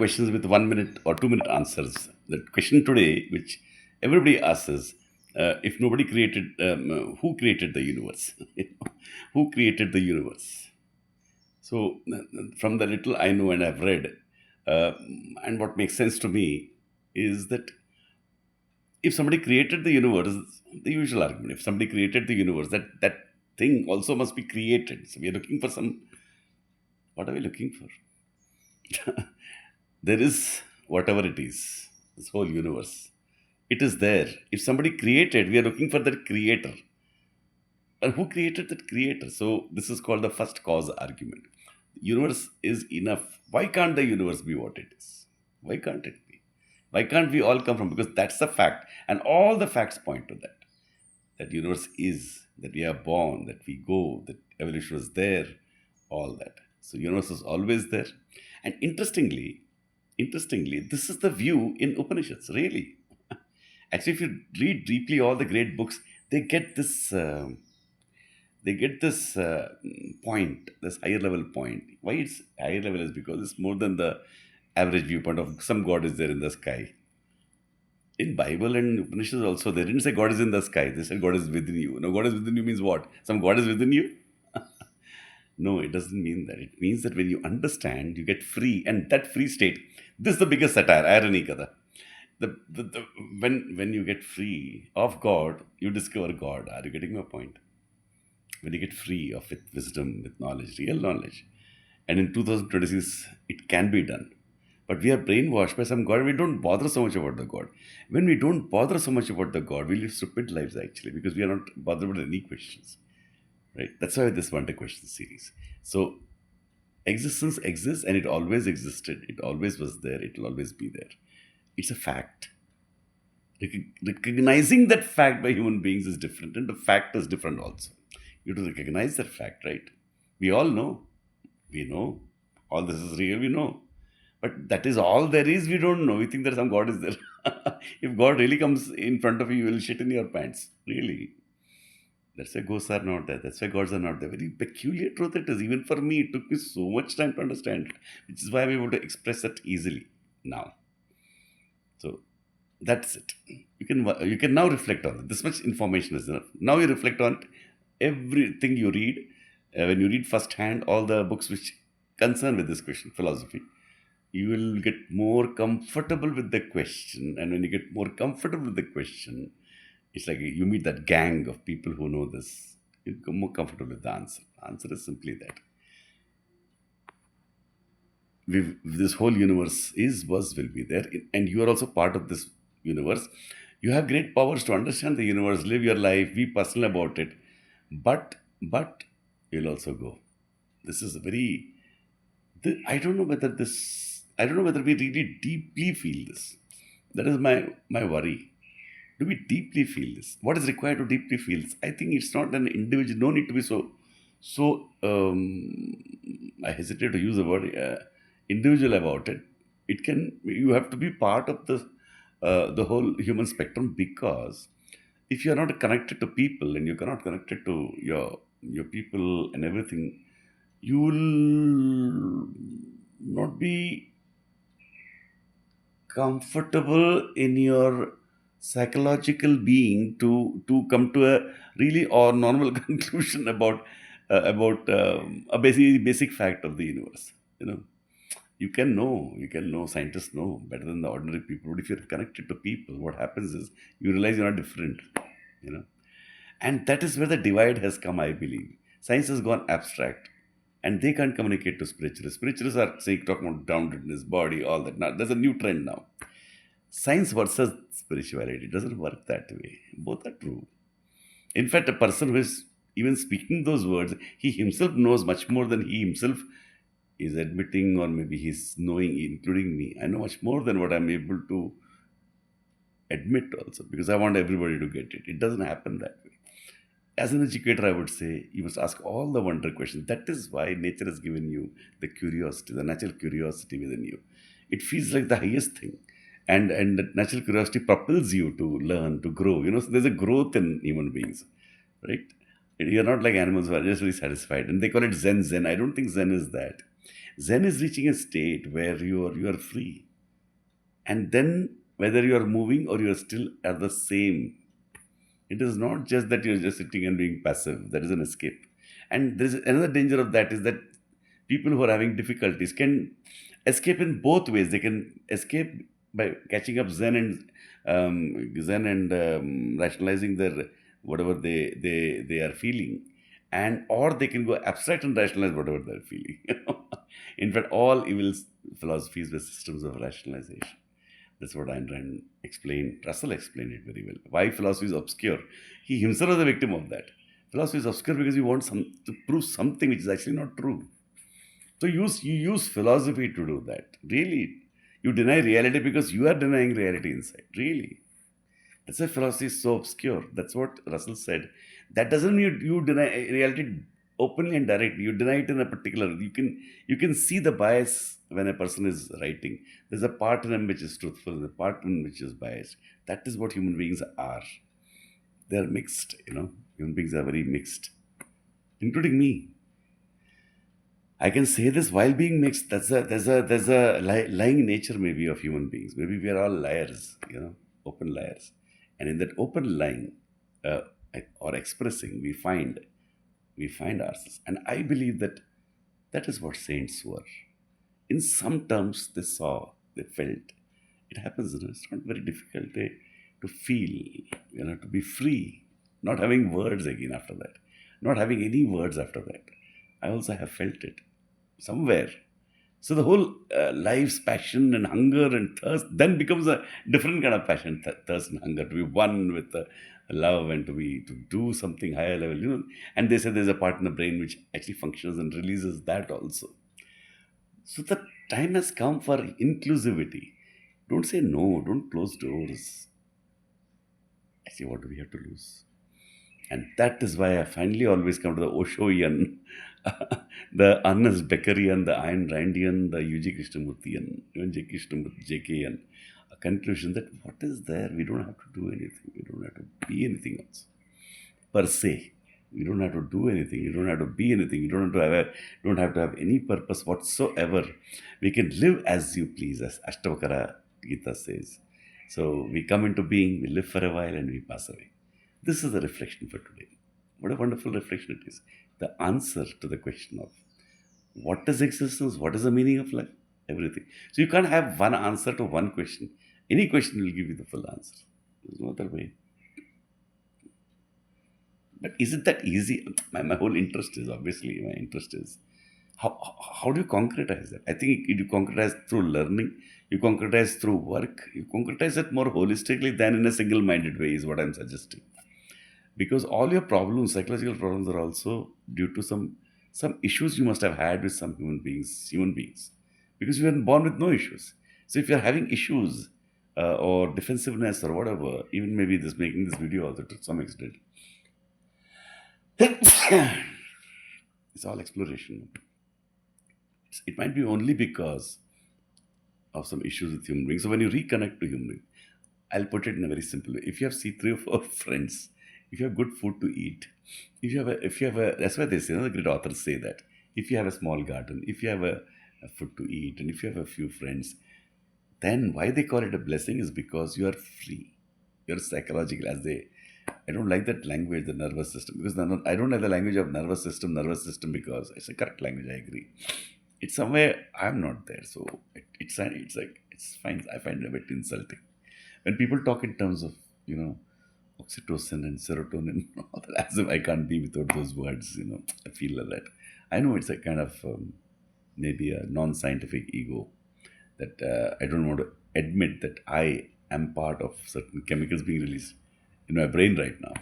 questions with 1 minute or 2 minute answers. The question today, which everybody asks, is if nobody created, who created the universe? Who created the universe? So, from the little I know and I've read, uh, and what makes sense to me is that if somebody created the universe, the usual argument, if somebody created the universe, that thing also must be created. So, we are looking for some. What are we looking for? There is whatever it is, this whole universe. It is there. If somebody created, we are looking for that creator. And who created that creator? So this is called the first cause argument. The universe is enough. Why can't the universe be what it is? Why can't it be? Why can't we all come from? Because that's the fact. And all the facts point to that. That universe is, that we are born, that we go, that evolution is there, all that. So universe is always there. And interestingly, this is the view in Upanishads, really. Actually, if you read deeply all the great books, they get this. Point, this higher level point. Why it's higher level is because it's more than the average viewpoint of some God is there in the sky. In Bible and Upanishads also, they didn't say God is in the sky. They said God is within you. Now, God is within you means what? Some God is within you? No, it doesn't mean that. It means that when you understand, you get free, and that free state. This is the biggest satire, irony, kada. The when you get free of God, you discover God. Are you getting my point? When you get free of it, wisdom, with knowledge, real knowledge, and in 2026, it can be done. But we are brainwashed by some God. We don't bother so much about the God. When we don't bother so much about the God, we live stupid lives actually because we are not bothered with any questions. Right? That's why this one question series. So existence exists and it always existed. It always was there. It will always be there. It's a fact. Recognizing that fact by human beings is different, and the fact is different also. You have to recognize that fact, right? We all know. We know. All this is real, we know. But that is all there is, we don't know. We think that some God is there. If God really comes in front of you, you will shit in your pants. Really. That's why ghosts are not there. That's why gods are not there. Very peculiar truth it is. Even for me, it took me so much time to understand it, which is why I'm able to express it easily now. So that's it. You can now reflect on it. This much information is enough. Now you reflect on it. Everything you read, when you read firsthand all the books which concern with this question, philosophy, you will get more comfortable with the question. And when you get more comfortable with the question, it's like you meet that gang of people who know this. You become more comfortable with the answer. Answer is simply that this whole universe is, was, will be there, and you are also part of this universe. You have great powers to understand the universe, live your life, be personal about it, but you'll also go. This is a very. I don't know whether this. I don't know whether we really deeply feel this. That is my worry. Do we deeply feel this? What is required to deeply feel this? I think it's not an individual. No need to be so. I hesitate to use the word individual about it. It can. You have to be part of the whole human spectrum, because if you are not connected to people and you cannot connected to your people and everything, you will not be comfortable in your psychological being to come to a really or normal conclusion about a basic fact of the universe. You know, you can know, scientists know better than the ordinary people. But if you're connected to people, what happens is you realize you're not different. You know, and that is where the divide has come, I believe. Science has gone abstract and they can't communicate to spiritualists. Spiritualists are saying, talking about downwardness, body, all that. Now, there's a new trend now. Science versus spirituality. It doesn't work that way. Both are true. In fact, a person who is even speaking those words, he himself knows much more than he himself is admitting, or maybe he's knowing, including me. I know much more than what I'm able to admit also, because I want everybody to get it. It doesn't happen that way. As an educator, I would say you must ask all the wonder questions. That is why nature has given you the curiosity, the natural curiosity within you. It feels like the highest thing. And that natural curiosity propels you to learn, to grow. You know, so there's a growth in human beings, right? You're not like animals who are just really satisfied. And they call it Zen. I don't think Zen is that. Zen is reaching a state where you are free. And then whether you are moving or you are still at the same, it is not just that you're just sitting and being passive. That is an escape. And there is another danger of that is that people who are having difficulties can escape in both ways. They can escape by catching up Zen and rationalizing their whatever they are feeling, and or they can go abstract and rationalize whatever they're feeling. In fact, all evil philosophies were systems of rationalization. That's what Ayn Rand explained. Russell explained it very well. Why philosophy is obscure? He himself was a victim of that. Philosophy is obscure because you want to prove something which is actually not true. So you use philosophy to do that. Really, you deny reality because you are denying reality inside. Really, that's why philosophy is so obscure. That's what Russell said. That doesn't mean you deny reality openly and directly. You deny it in a particular. You can see the bias when a person is writing. There's a part in him which is truthful, the part in which is biased. That is what human beings are. They are mixed. Human beings are very mixed, including me. I can say this while being mixed. There's a lying nature maybe of human beings. Maybe we are all liars, open liars, and in that open lying uh, or expressing, we find ourselves. And I believe that that is what saints were. In some terms, they saw, they felt. It happens. It's not very difficult to feel, to be free, not having words again after that, not having any words after that. I also have felt it somewhere. So the whole life's passion and hunger and thirst then becomes a different kind of passion, thirst and hunger to be one with the love and to do something higher level. And they say there's a part in the brain which actually functions and releases that also. So the time has come for inclusivity. Don't say no. Don't close doors. Actually, what do we have to lose? And that is why I finally always come to the Oshoian, the Ernest Beckerian, the Ayn Randian, the U.G. Krishnamurtian, even J. Krishnamurti, J.K.N. A conclusion that what is there, we don't have to do anything. We don't have to be anything else. Per se. We don't have to do anything. You don't have to be anything. You don't have to have any purpose whatsoever. We can live as you please, as Ashtavakara Gita says. So we come into being, we live for a while, and we pass away. This is the reflection for today. What a wonderful reflection it is. The answer to the question of what is existence, what is the meaning of life, everything. So you can't have one answer to one question. Any question will give you the full answer. There's no other way. But is it that easy? My whole interest is obviously my interest is how do you concretize that? I think you concretize through learning, you concretize through work, you concretize it more holistically than in a single minded way, is what I'm suggesting. Because all your problems, psychological problems, are also due to some issues you must have had with some human beings, because you were born with no issues. So if you're having issues or defensiveness or whatever, even maybe this making this video also to some extent, it's all exploration. It might be only because of some issues with human beings. So when you reconnect to human beings, I'll put it in a very simple way. If you have see three or four friends, if you have good food to eat, if you have a, that's why they say, the great authors say that if you have a small garden, if you have a food to eat, and if you have a few friends, then why they call it a blessing is because you are free. You're psychological, as they. I don't like that language, the nervous system, because I don't like the language of nervous system, because it's a correct language. I agree. It's somewhere I'm not there, so it's like it's fine. I find it a bit insulting when people talk in terms of oxytocin and serotonin, all that, as if I can't be without those words. I feel like that. I know it's a kind of maybe a non-scientific ego that I don't want to admit that I am part of certain chemicals being released in my brain right now.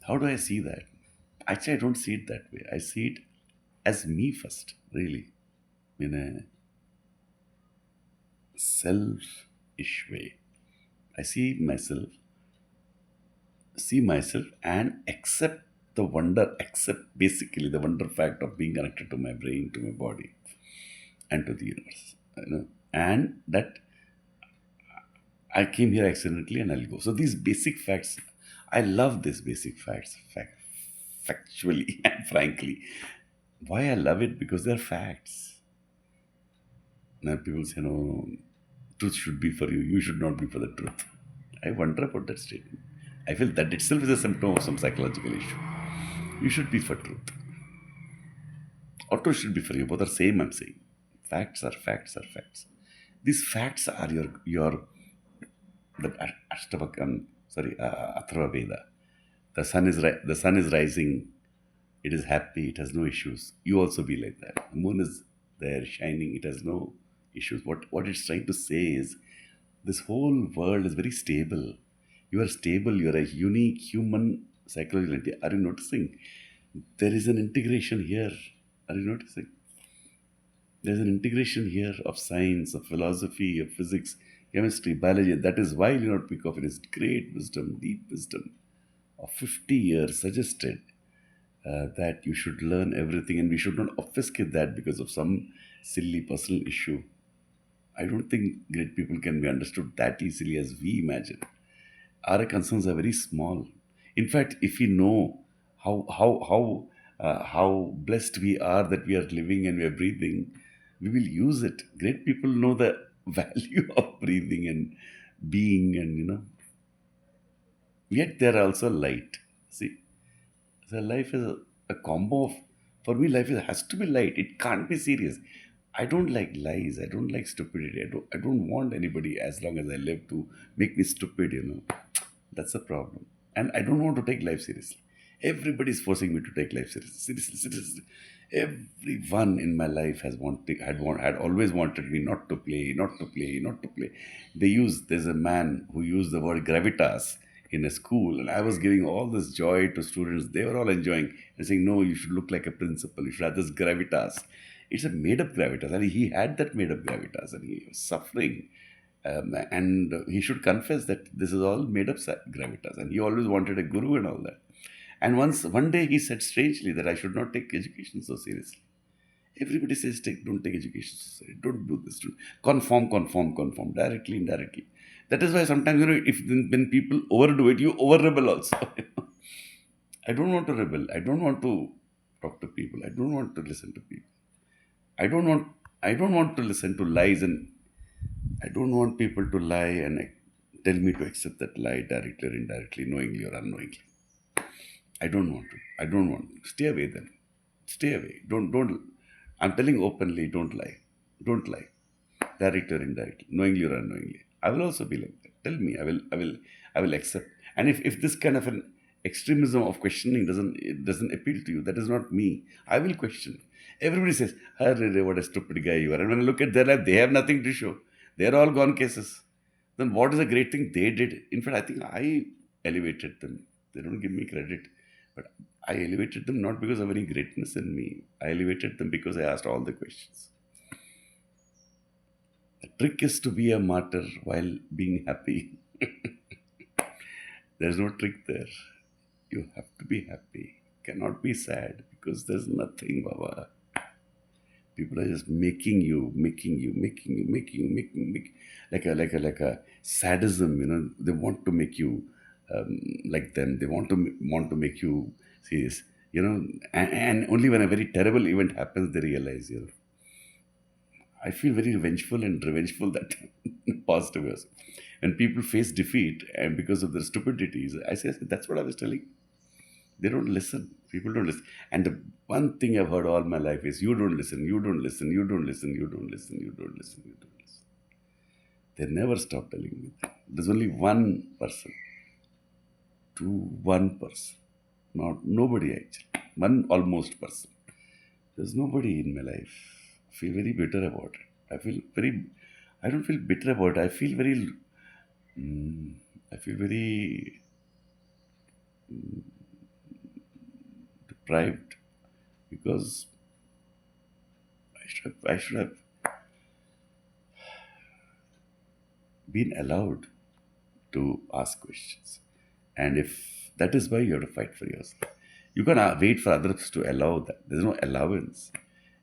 How do I see that? Actually, I don't see it that way. I see it as me first, really, in a selfish way. I see myself and accept basically the wonder fact of being connected to my brain, to my body, and to the universe. And that I came here accidentally and I'll go. So these basic facts, I love these basic facts, factually and frankly. Why I love it? Because they're facts. Now people say, no, truth should be for you. You should not be for the truth. I wonder about that statement. I feel that itself is a symptom of some psychological issue. You should be for truth. Or truth should be for you. Both are same, I'm saying. Facts are facts are facts. These facts are your the Ashtavakam, sorry, Atharva Veda. The sun is rising. It is happy. It has no issues. You also be like that. The moon is there shining. It has no issues. What it's trying to say is this whole world is very stable. You are stable. You are a unique human psychological entity. Are you noticing? There is an integration here. Are you noticing? There's an integration here of science, of philosophy, of physics, chemistry, biology. That is why Leonard Peikoff, in his great wisdom, deep wisdom of 50 years, suggested that you should learn everything and we should not obfuscate that because of some silly personal issue. I don't think great people can be understood that easily as we imagine. Our concerns are very small. In fact, if we know how blessed we are that we are living and we are breathing, we will use it. Great people know the value of breathing and being, and yet they are also light. See, so life is a combo of. For me, life has to be light. It can't be serious. I don't like lies. I don't like stupidity. I don't want anybody as long as I live to make me stupid. That's the problem. And I don't want to take life seriously. Everybody is forcing me to take life seriously. Seriously, seriously. Everyone in my life had always wanted me not to play, not to play, not to play. There's a man who used the word gravitas in a school, and I was giving all this joy to students. They were all enjoying and saying, no, you should look like a principal. You should have this gravitas. It's a made up gravitas. And he had that made up gravitas and he was suffering. And he should confess that this is all made up gravitas. And he always wanted a guru and all that. And one day he said strangely that I should not take education so seriously. Everybody says, don't take education so seriously. Don't do this. Conform, directly, indirectly. That is why sometimes, if when people overdo it, you over rebel also. I don't want to rebel. I don't want to talk to people. I don't want to listen to people. I don't want I don't want to listen to lies, and I don't want people to lie and tell me to accept that lie directly or indirectly, knowingly or unknowingly. I don't want to. I don't want to. Stay away then. Stay away. Don't. I'm telling openly. Don't lie. Don't lie. Directly or indirectly, knowingly or unknowingly. I will also be like that. Tell me. I will accept. And if this kind of an extremism of questioning doesn't appeal to you, that is not me. I will question. Everybody says, "Arre, what a stupid guy you are." And when I look at their life, they have nothing to show. They are all gone cases. Then what is a great thing they did? In fact, I think I elevated them. They don't give me credit. But I elevated them not because of any greatness in me. I elevated them because I asked all the questions. The trick is to be a martyr while being happy. There's no trick there. You have to be happy. Cannot be sad because there's nothing, Baba. People are just making like a sadism. They want to make you like them. They want to make you serious. And only when a very terrible event happens, they realize. I feel very revengeful that in positive ways. When people face defeat and because of their stupidities, I say that's what I was telling. They don't listen. People don't listen. And the one thing I've heard all my life is you don't listen, you don't listen, you don't listen, you don't listen, you don't listen, you don't listen. They never stop telling me that. There's only one person, one person, not nobody actually, one almost person. There's nobody in my life. I feel very bitter about it. I don't feel bitter about it. I feel very deprived because I should have been allowed to ask questions. And if that is why you have to fight for yourself, you can't wait for others to allow that. There's no allowance.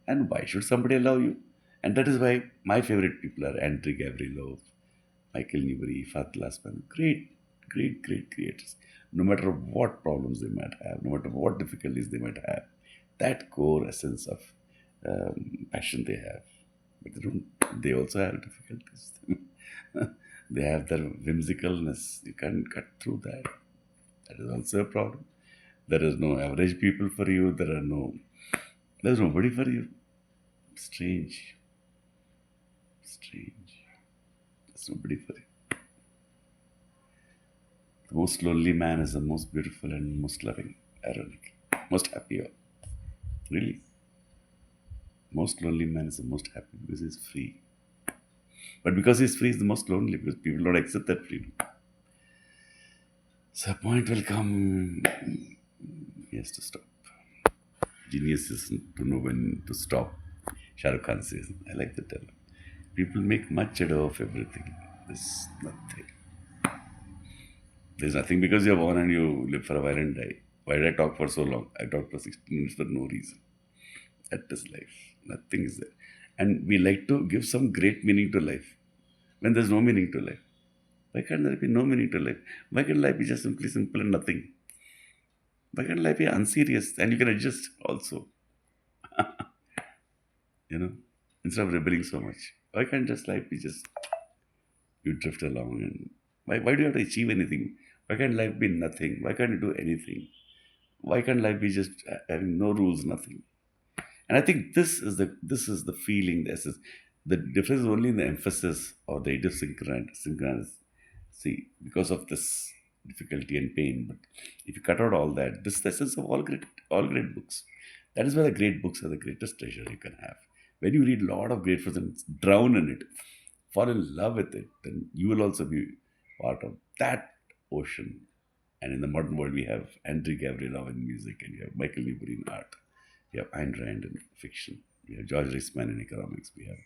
And why should somebody allow you? And that is why my favorite people are Andrew Gavrilov, Michael Newbery, Fath Lasman. Great, great creators. No matter what problems they might have, no matter what difficulties they might have, that core essence of passion they have. But they don't. They also have difficulties. They have their whimsicalness. You can't cut through that. That is also a problem. There is no average people for you. There's nobody for you. Strange. Strange. There's nobody for you. The most lonely man is the most beautiful and most loving. Ironic. Most happy. Really. Most lonely man is the most happy because he's free. But because he's free, he's the most lonely because people don't accept that freedom. So a point will come. He has to stop. Genius is to know when to stop. Shah Rukh Khan says, I like the term. People make much ado of everything. There's nothing. There's nothing because you're born and you live for a while and die. Why did I talk for so long? I talked for 16 minutes for no reason. That is life. Nothing is there. And we like to give some great meaning to life when there's no meaning to life. Why can't there be no meaning to life? Why can't life be just simply simple and nothing? Why can't life be unserious and you can adjust also? You know, instead of rebelling so much. Why can't just life be just you drift along and why do you have to achieve anything? Why can't life be nothing? Why can't you do anything? Why can't life be just having no rules, nothing? And I think this is the feeling. This is the difference is only in the emphasis or the idiosyncrasy because of this difficulty and pain. But if you cut out all that, this is the essence of all great books. That is why the great books are the greatest treasure you can have. When you read a lot of great books and drown in it, fall in love with it, then you will also be part of that ocean. And in the modern world, we have Andrew Gavrilov in music, and you have Michael Newbury in art. We have Ayn Rand in fiction. We have George Reisman in economics. We have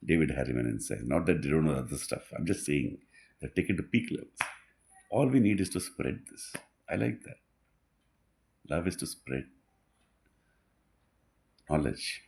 David Harriman in science. Not that they don't know other stuff. I'm just saying that take it to peak levels. All we need is to spread this. I like that. Love is to spread knowledge.